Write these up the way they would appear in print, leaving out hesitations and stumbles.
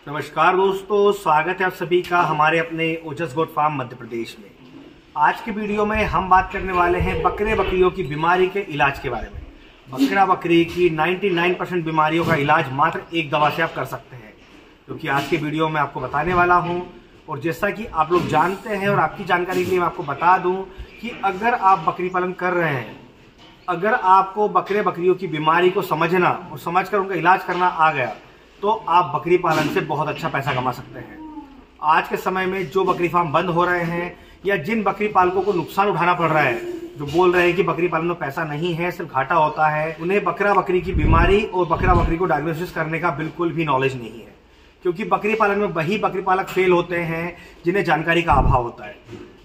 नमस्कार दोस्तों, स्वागत है आप सभी का हमारे अपने ओजस गोट फार्म मध्य प्रदेश में। आज के वीडियो में हम बात करने वाले हैं बकरे बकरियों की बीमारी के इलाज के बारे में। बकरा बकरी की 99% बीमारियों का इलाज मात्र एक दवा से आप कर सकते हैं, क्योंकि आज के वीडियो में आपको बताने वाला हूं। और जैसा कि आप लोग जानते हैं और आपकी जानकारी के लिए मैं आपको बता दूं कि अगर आप बकरी पालन कर रहे हैं, अगर आपको बकरे बकरियों की बीमारी को समझना और समझकर उनका इलाज करना आ गया तो आप बकरी पालन से बहुत अच्छा पैसा कमा सकते हैं। आज के समय में जो बकरी फार्म बंद हो रहे हैं या जिन बकरी पालकों को नुकसान उठाना पड़ रहा है, जो बोल रहे हैं कि बकरी पालन में पैसा नहीं है, सिर्फ घाटा होता है, उन्हें बकरा बकरी की बीमारी और बकरा बकरी को डायग्नोसिस करने का बिल्कुल भी नॉलेज नहीं है। क्योंकि बकरी पालन में वही बकरी पालक फेल होते हैं जिन्हें जानकारी का अभाव होता है,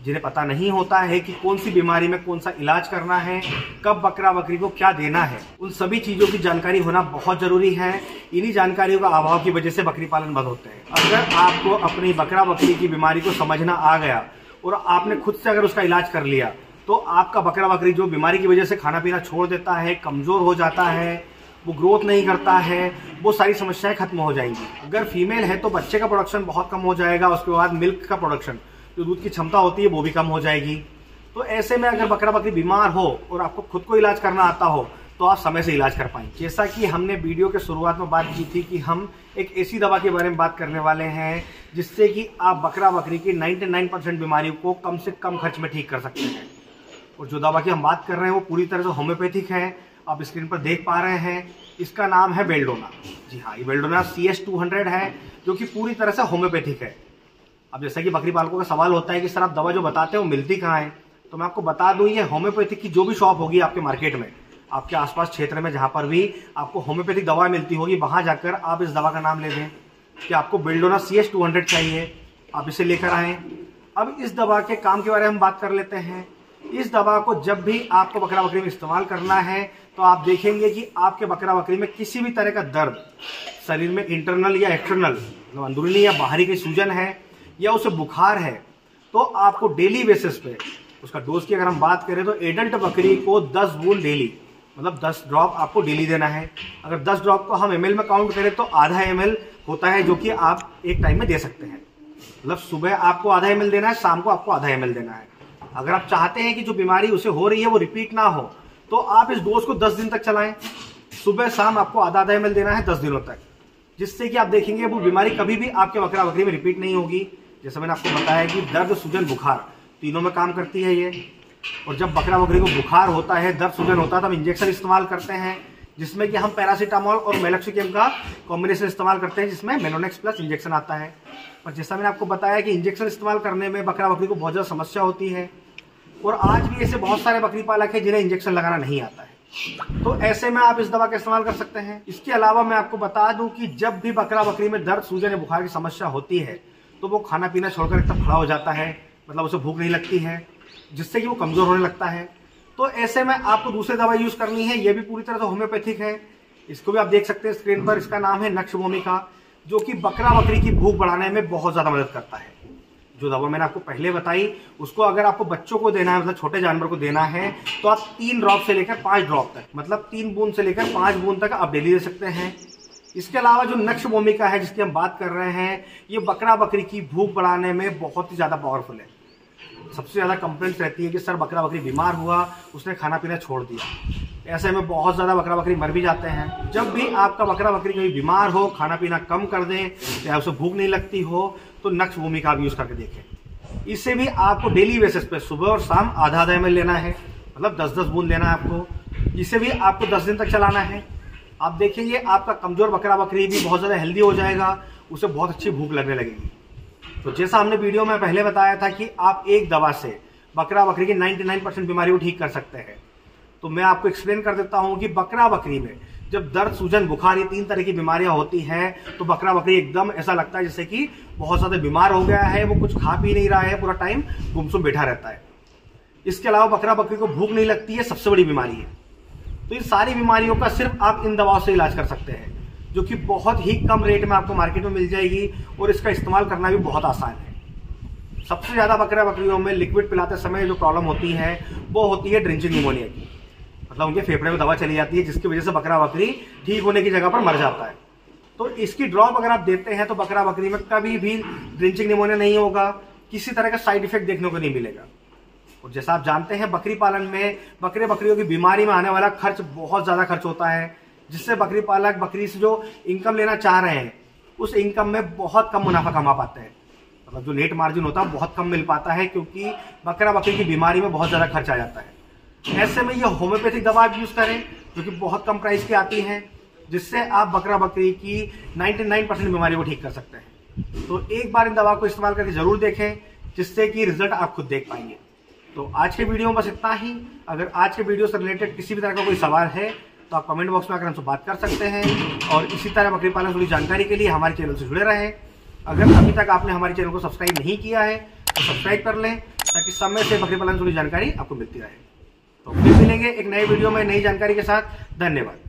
जिन्हें पता नहीं होता है कि कौन सी बीमारी में कौन सा इलाज करना है, कब बकरा बकरी को क्या देना है। उन सभी चीजों की जानकारी होना बहुत जरूरी है। इन्हीं जानकारियों का अभाव की वजह से बकरी पालन बंद होते हैं। अगर आपको अपनी बकरा बकरी की बीमारी को समझना आ गया और आपने खुद से अगर उसका इलाज कर लिया तो आपका बकरा बकरी जो बीमारी की वजह से खाना पीना छोड़ देता है, कमजोर हो जाता है, वो ग्रोथ नहीं करता है, वो सारी समस्याएं खत्म हो जाएंगी। अगर फीमेल है तो बच्चे का प्रोडक्शन बहुत कम हो जाएगा, उसके बाद मिल्क का प्रोडक्शन, जो दूध की क्षमता होती है, वो भी कम हो जाएगी। तो ऐसे में अगर बकरा बकरी बीमार हो और आपको खुद को इलाज करना आता हो तो आप समय से इलाज कर पाएंगे। जैसा कि हमने वीडियो के शुरुआत में बात की थी कि हम एक ऐसी दवा के बारे में बात करने वाले हैं जिससे कि आप बकरा बकरी की 99% बीमारियों को कम से कम खर्च में ठीक कर सकते हैं। और जो दवा की हम बात कर रहे हैं वो पूरी तरह से होम्योपैथिक है। आप स्क्रीन पर देख पा रहे हैं, इसका नाम है बेल्डोना। जी हाँ, ये बेल्डोना CS200 है, जो कि पूरी तरह से होम्योपैथिक है। अब जैसा कि बकरी पालकों का सवाल होता है कि सर आप दवा जो बताते हैं वो मिलती कहाँ है, तो मैं आपको बता दूं, ये होम्योपैथिक की जो भी शॉप होगी आपके मार्केट में, आपके आसपास क्षेत्र में जहां पर भी आपको होम्योपैथिक दवा मिलती होगी, वहां जाकर आप इस दवा का नाम ले दें कि आपको बेल्डोना CS200 चाहिए, आप इसे लेकर आए। अब इस दवा के काम के बारे में हम बात कर लेते हैं। इस दवा को जब भी आपको बकरा बकरी में इस्तेमाल करना है तो आप देखेंगे कि आपके बकरा बकरी में किसी भी तरह का दर्द, शरीर में इंटरनल या एक्सटर्नल, मतलब अंदरूनी या बाहरी की सूजन है या उसे बुखार है, तो आपको डेली बेसिस पे उसका डोज की अगर हम बात करें तो एडल्ट बकरी को 10 बूंद डेली, मतलब 10 ड्रॉप आपको डेली देना है। अगर 10 ड्रॉप को हम ml में काउंट करें तो आधा ml होता है, जो कि आप एक टाइम में दे सकते हैं। मतलब सुबह आपको आधा ml देना है, शाम को आपको आधा ml देना है। अगर आप चाहते हैं कि जो बीमारी उसे हो रही है वो रिपीट ना हो तो आप इस डोज को 10 दिन तक चलाएं। सुबह शाम आपको आधा ml देना है 10 दिनों तक, जिससे कि आप देखेंगे वो बीमारी कभी भी आपके बकरा बकरी में रिपीट नहीं होगी। जैसे मैंने आपको बताया कि दर्द, सूजन, बुखार तीनों में काम करती है ये। और जब बकरा बकरी को बुखार होता है, दर्द, सूजन होता है, तब इंजेक्शन इस्तेमाल करते हैं, जिसमें कि हम पैरासीटामोल और मेलोक्सिकम का कॉम्बिनेशन इस्तेमाल करते हैं, जिसमें मेलोनेक्स प्लस इंजेक्शन आता है। और जैसा मैंने आपको बताया कि इंजेक्शन इस्तेमाल करने में बकरा बकरी को बहुत ज़्यादा समस्या होती है, और आज भी ऐसे बहुत सारे बकरी पालक हैं जिन्हें इंजेक्शन लगाना नहीं आता है। तो ऐसे में आप इस दवा का इस्तेमाल कर सकते हैं। इसके अलावा मैं आपको बता दूं कि जब भी बकरा बकरी में दर्द, सूजन या बुखार की समस्या होती है तो वो खाना पीना छोड़कर एकदम खड़ा हो जाता है, मतलब उसे भूख नहीं लगती है, जिससे कि वो कमजोर होने लगता है। तो ऐसे में आपको दूसरी दवा यूज करनी है, ये भी पूरी तरह से होम्योपैथिक है। इसको भी आप देख सकते हैं स्क्रीन पर, इसका नाम है नक्ष भूमिका, जो कि बकरा बकरी की भूख बढ़ाने में बहुत ज्यादा मदद करता है। जो दवा मैंने आपको पहले बताई, उसको अगर आपको बच्चों को देना है, मतलब छोटे जानवर को देना है, तो आप 3 ड्रॉप से लेकर 5 ड्रॉप तक, मतलब 3 बूंद से लेकर 5 बूंद तक आप डेली दे सकते हैं। इसके अलावा जो नक्ष भूमिका है जिसकी हम बात कर रहे हैं, ये बकरा बकरी की भूख बढ़ाने में बहुत ही ज्यादा पावरफुल है। सबसे ज्यादा कंप्लेंट्स रहती है कि सर बकरा बकरी बीमार हुआ, उसने खाना पीना छोड़ दिया। ऐसे में बहुत ज्यादा बकरा बकरी मर भी जाते हैं। जब भी आपका बकरा बकरी कभी बीमार हो, खाना पीना कम कर दें या उसे भूख नहीं लगती हो, तो नक्ष भूमिका आप यूज करके देखें। इससे भी आपको डेली बेसिस पे सुबह और शाम आधा ml लेना है, मतलब 10-10 बूंद लेना है आपको। इसे भी आपको 10 दिन तक चलाना है। आप देखेंगे आपका कमजोर बकरा बकरी भी बहुत ज्यादा हेल्दी हो जाएगा, उसे बहुत अच्छी भूख लगने लगेगी। तो जैसा हमने वीडियो में पहले बताया था कि आप एक दवा से बकरा बकरी की 99% बीमारी को ठीक कर सकते हैं, तो मैं आपको एक्सप्लेन कर देता हूं कि बकरा बकरी में जब दर्द, सूजन, बुखार, ये 3 तरह की बीमारियां होती हैं तो बकरा बकरी एकदम ऐसा लगता है जैसे कि बहुत ज्यादा बीमार हो गया है, वो कुछ खा पी नहीं रहा है, पूरा टाइम गुमसुम बैठा रहता है। इसके अलावा बकरा बकरी को भूख नहीं लगती है, सबसे बड़ी बीमारी है। तो इन सारी बीमारियों का सिर्फ आप इन दवाओं से इलाज कर सकते हैं, जो कि बहुत ही कम रेट में आपको मार्केट में मिल जाएगी, और इसका इस्तेमाल करना भी बहुत आसान है। सबसे ज्यादा बकरा बकरियों में लिक्विड पिलाते समय जो प्रॉब्लम होती है वो होती है ड्रिंचिंग निमोनिया की, मतलब उनके फेफड़े में दवा चली जाती है, जिसकी वजह से बकरा बकरी ठीक होने की जगह पर मर जाता है। तो इसकी ड्रॉप अगर आप देते हैं तो बकरा बकरी में कभी भी ड्रिंचिंग निमोनिया नहीं होगा, किसी तरह का साइड इफेक्ट देखने को नहीं मिलेगा। और जैसा आप जानते हैं बकरी पालन में बकरे बकरियों की बीमारी में आने वाला खर्च बहुत ज्यादा खर्च होता है, जिससे बकरी पालक बकरी से जो इनकम लेना चाह रहे हैं उस इनकम में बहुत कम मुनाफा कमा पाते हैं। मतलब जो नेट मार्जिन होता है बहुत कम मिल पाता है, क्योंकि बकरा बकरी की बीमारी में बहुत ज्यादा खर्च आ जाता है। ऐसे में ये होम्योपैथिक दवा यूज करें जो कि बहुत कम प्राइस की आती है, जिससे आप बकरा बकरी की 99% बीमारी को ठीक कर सकते हैं। तो एक बार इन दवा को इस्तेमाल करके जरूर देखें, जिससे कि रिजल्ट आप खुद देख पाएंगे। तो आज के वीडियो में बस इतना ही। अगर आज के वीडियो से रिलेटेड किसी भी तरह का कोई सवाल है तो आप कमेंट बॉक्स में आकर हमसे बात कर सकते हैं, और इसी तरह बकरी पालन से जुड़ी जानकारी के लिए हमारे चैनल से जुड़े रहें। अगर अभी तक आपने हमारे चैनल को सब्सक्राइब नहीं किया है तो सब्सक्राइब कर लें, ताकि समय से बकरी पालन से जुड़ी जानकारी आपको मिलती रहे। तो फिर मिलेंगे एक नए वीडियो में नई जानकारी के साथ। धन्यवाद।